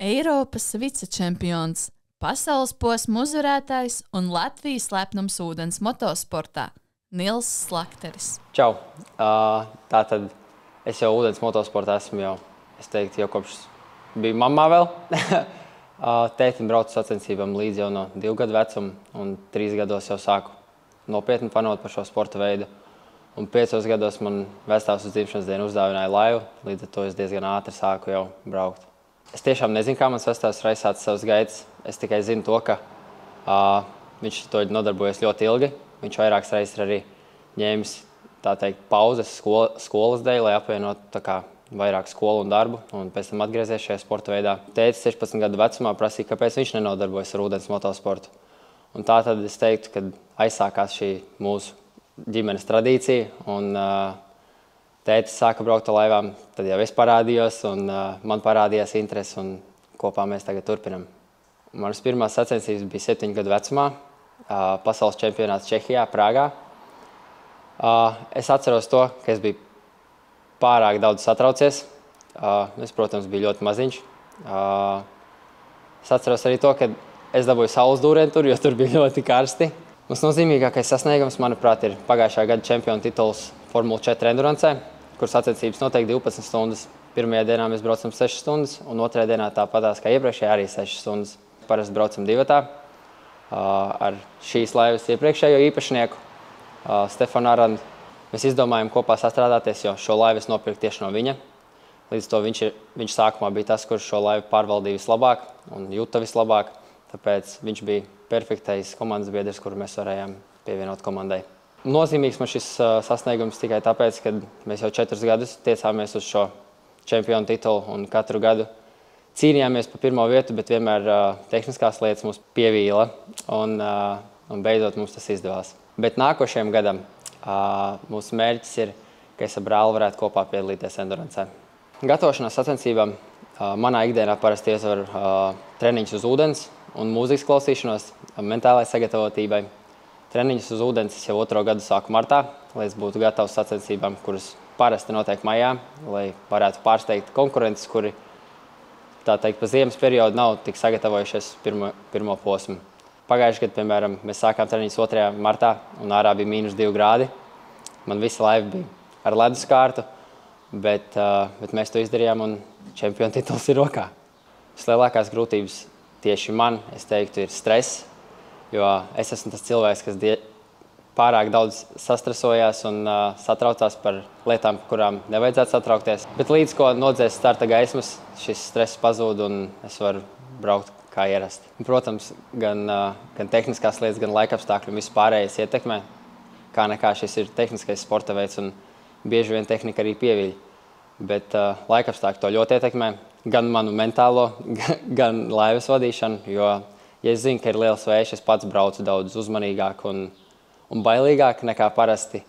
Eiropas vicečempions, pasaules posma uzvarētājs un Latvijas lepnums ūdens motosportā Nils Slakteris. Čau! Tātad es jau ūdens motosportā esmu jau kopš biju mammā vēl. Tētim braucu sacensībām līdz jau no 2 gadu vecuma, un 3 gados jau sāku nopietni panot par šo sporta veidu. Un 5 gados man vectēvs uz dzimšanas dienu uzdāvināja laivu, līdz ar to es diezgan ātri sāku jau braukt. Es tiešām nezinu, kā mans vectēvs ir aizsācis savas gaitas. Es tikai zinu to, ka viņš to nodarbojas ļoti ilgi. Viņš vairākas reizes ir arī ņēmis, tā teikt, pauzes skolas dēļ, lai apvienotu vairāk skolu un darbu, un pēc tam atgriezies šajā sporta veidā. Tētis 16 gadu vecumā prasīja, kāpēc viņš nenodarbojas ar ūdens motosportu. Un tā tad es teiktu, ka aizsākās šī mūsu ģimenes tradīcija, un tētis sāka braukt ar laivām, tad jau es parādījos, un man parādījās interesi, un kopā mēs tagad turpinam. Manas pirmās sacensības bija 7 gadu vecumā, pasaules čempionāts Čehijā, Prāgā. Es atceros to, ka es biju pārāk daudz satraucies. Es, protams, biju ļoti maziņš. Es atceros arī to, ka es dabūju saules dūrienu tur, jo tur bija ļoti karsti. Mums nozīmīgākais sasniegums, manuprāt, ir pagājušā gada čempiona tituls Formula 4 endurancē, kur sacensības notiek 12 stundas. Pirmajā dienā mēs braucam 6 stundas, un otrajā dienā tāpatās kā iepriekšējā arī 6 stundas. Parasti braucam divatā ar šīs laivas iepriekšējo īpašnieku, Stefanu Arandu. Mēs izdomājām kopā sastrādāties, jo šo laivu es nopirku tieši no viņa. Līdz to viņš sākumā bija tas, kurš šo laivu pārvaldīja vislabāk un jūta vislabāk. Tāpēc viņš bija perfektais komandas biedrs, kuru mēs varējām pievienot komandai. Nozīmīgs man šis sasniegums tikai tāpēc, ka mēs jau 4 gadus tiecāmies uz šo čempionu titulu un katru gadu cīnījāmies par pirmo vietu, bet vienmēr tehniskās lietas mūs pievīla un beidzot mums tas izdevās. Bet nākošajam gadam mūsu mērķis ir, ka es ar brāli varētu kopā piedalīties endurancē. Gatavošanās sacensībām manā ikdienā parasti ietver treniņus uz ūdens un mūzikas klausīšanos, mentālai sagatavotībai. Treniņus uz ūdens es jau 2. gadu sāku martā, lai es būtu gatavs sacensībām, kuras parasti notiek maijā, lai varētu pārsteigt konkurences, kuri, tā teikt, pa ziemas periodu nav tik sagatavojušies pirmo posmu. Pagājušajā gadā, piemēram, mēs sākām treniņus 2. martā, un ārā bija -2 grādi. Man visa laiva bija ar ledus kārtu, bet mēs to izdarījām, un čempiona tituls ir rokā. Vislielākās grūtības tieši man, es teiktu, ir stress, jo es esmu tas cilvēks, kas pārāk daudz sastresojās un satraucās par lietām, par kurām nevajadzētu satraukties. Bet līdz ko nodzēs starta gaismas, šis stress pazūd un es varu braukt kā ierasti. Protams, gan tehniskās lietas, gan laikapstākļi un viss pārējais ietekmē. Kā nekā šis ir tehniskais sporta veids un bieži vien tehnika arī pieviļ. Bet laikapstākļi to ļoti ietekmē. Gan manu mentālo, gan laivas vadīšanu, jo, ja es zinu, ka ir liels vējš, es pats braucu daudz uzmanīgāk un bailīgāk nekā parasti.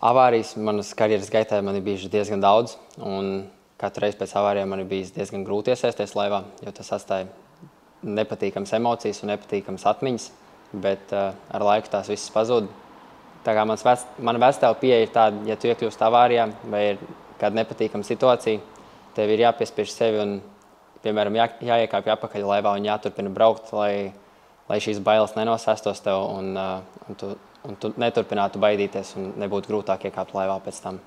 Avārijas manas karjeras gaitā man ir bijuši diezgan daudz, un katru reizi pēc avārijām man ir bijis diezgan grūti iesaisties laivā, jo tas atstāja nepatīkams emocijas un nepatīkams atmiņas, bet ar laiku tās visas pazūd. Tā kā mana vectēva pieeja ir tāda, ja tu iekļūst avārijā vai ir kāda nepatīkama situācija, tev ir jāpiespiež sevi un, piemēram, jāiekāpj apakaļ laivā un jāturpina braukt, lai šīs bailes nenosēstos tev un tu neturpinātu baidīties un nebūtu grūtāk iekāpt laivā pēc tam.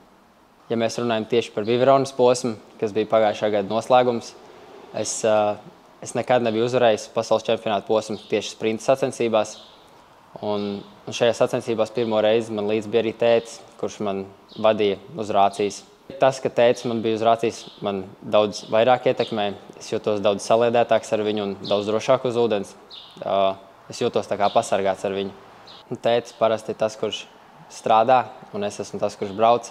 Ja mēs runājam tieši par Viveronas posmu, kas bija pagājušā gada noslēgums, es nekad nebiju uzvarējis pasaules čempionāta posmu tieši sprinta sacensībās. Un šajā sacensībās pirmo reizi man līdz bija arī tētis, kurš man vadīja uz rācijas. Tas, ka tētis man bija uz rācijas, man daudz vairāk ietekmē. Es jūtos daudz saliedētāks ar viņu un daudz drošāk uz ūdens. Es jūtos tā kā pasargāts ar viņu. Tētis parasti ir tas, kurš strādā, un es esmu tas, kurš brauc.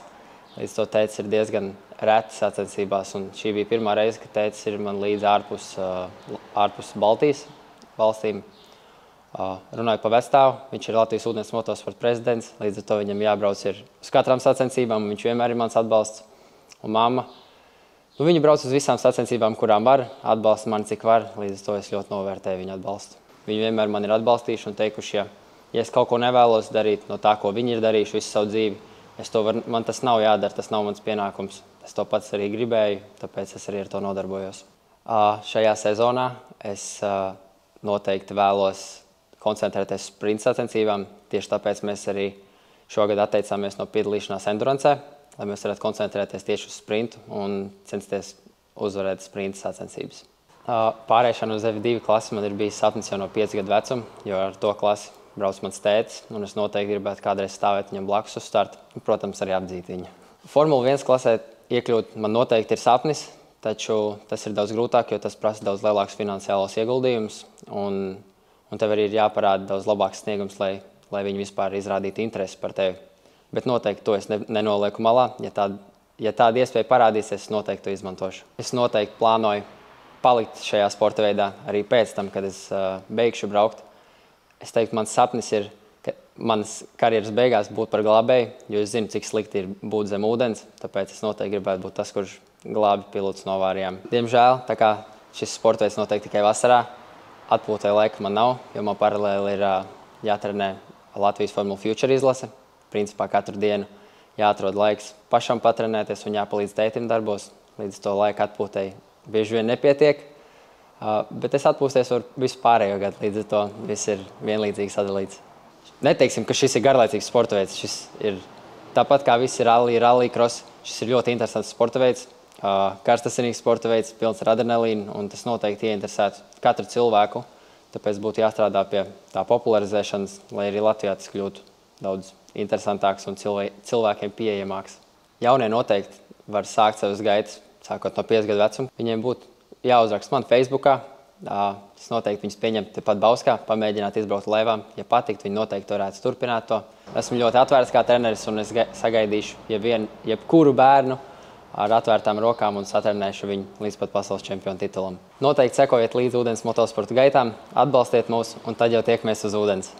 Līdz to tētis ir diezgan reti sacensībās, un šī bija pirmā reize, ka tētis ir man līdz ārpus Baltijas valstīm. Runājot par vectēvu, viņš ir Latvijas ūdens motosporta prezidents, līdz ar to viņam jābrauc uz katrām sacensībām, un viņš vienmēr ir mans atbalsts. Un mamma, viņa brauc uz visām sacensībām, kurām var, atbalsta mani cik var, līdz ar to es ļoti novērtēju viņu atbalstu. Viņi vienmēr man ir atbalstījuši un teikuši, ja es kaut ko nevēlos darīt no tā, ko viņi ir darījuši visu savu dzīvi, man tas nav jādara, tas nav mans pienākums. Es to pats arī gribēju, tāpēc es arī ar to nodarbojos. Šajā sezonā es noteikti vēlos koncentrēties uz sprinta sacensībām. Tieši tāpēc mēs arī šogad atteicāmies no piedalīšanās endurancē, lai mēs varētu koncentrēties tieši uz sprintu un censties uzvarēt sprinta sacensības. Pārēšana uz F2 klasi man ir bijis sapnis jau no 5 gadu vecuma, jo ar to klasi brauc mans tētis, un es noteikti gribētu kādreiz stāvēt viņam blakus uz starta, un, protams, arī apdzīt viņu. Formula 1 klasē iekļūt man noteikti ir sapnis, taču tas ir daudz grūtāk, jo tas prasa daudz lielākus finansiālos ieguldījumus, un tev arī ir jāparāda daudz labāks sniegums, lai viņi vispār izrādītu interesi par tevi. Bet noteikti to es nenolieku malā. Ja tāda iespēja parādīsies, es noteikti to izmantošu. Es noteikti plānoju palikt šajā sporta veidā arī pēc tam, kad es beigšu braukt. Es teiktu, mans sapnis ir, ka manas karjeras beigās būt par glābēju, jo es zinu, cik slikti ir būt zem ūdens, tāpēc es noteikti gribētu būt tas, kurš glābi pilotus no avārijām. Diemžēl, tā kā šis sporta veids noteikti tikai vasarā, atpūtai laika man nav, jo man paralēli ir jātrenē Latvijas Formula Future izlase. Principā katru dienu jāatrod laiks pašam patrenēties un jāpalīdz tētim darbos. Līdz to laika atpūtai bieži vien nepietiek. Bet es atpūsties varu visu pārējo gadu, līdz ar to viss ir vienlīdzīgi sadalīts. Neteiksim, ka šis ir garlaicīgs sporta veids. Šis ir tāpat kā visi rallija, cross. Šis ir ļoti interesants sporta veids, karstasinīgs sporta veids, pilns ar adrenalīnu, un tas noteikti ieinteresētu katru cilvēku. Tāpēc būtu jāstrādā pie tā popularizēšanas, lai arī Latvijā tas kļūtu daudz interesantāks un cilvēkiem pieejamāks. Jaunie noteikti var sākt savas gaitas, sākot no 5 gadu vecuma. Viņiem būtu jāuzraksta man Facebookā. Es noteikti viņus pieņemtu tepat Bauskā, pamēģināt izbraukt laivām. Ja patikt, viņi noteikti varētu turpināt to. Esmu ļoti atvērts kā treneris, un es sagaidīšu jebkuru bērnu ar atvērtām rokām un satrenēšu viņu līdz pat pasaules čempionu titulam. Noteikti sekojiet līdz ūdens motosporta gaitām, atbalstiet mūs, un tad jau tiekamies uz ūdens.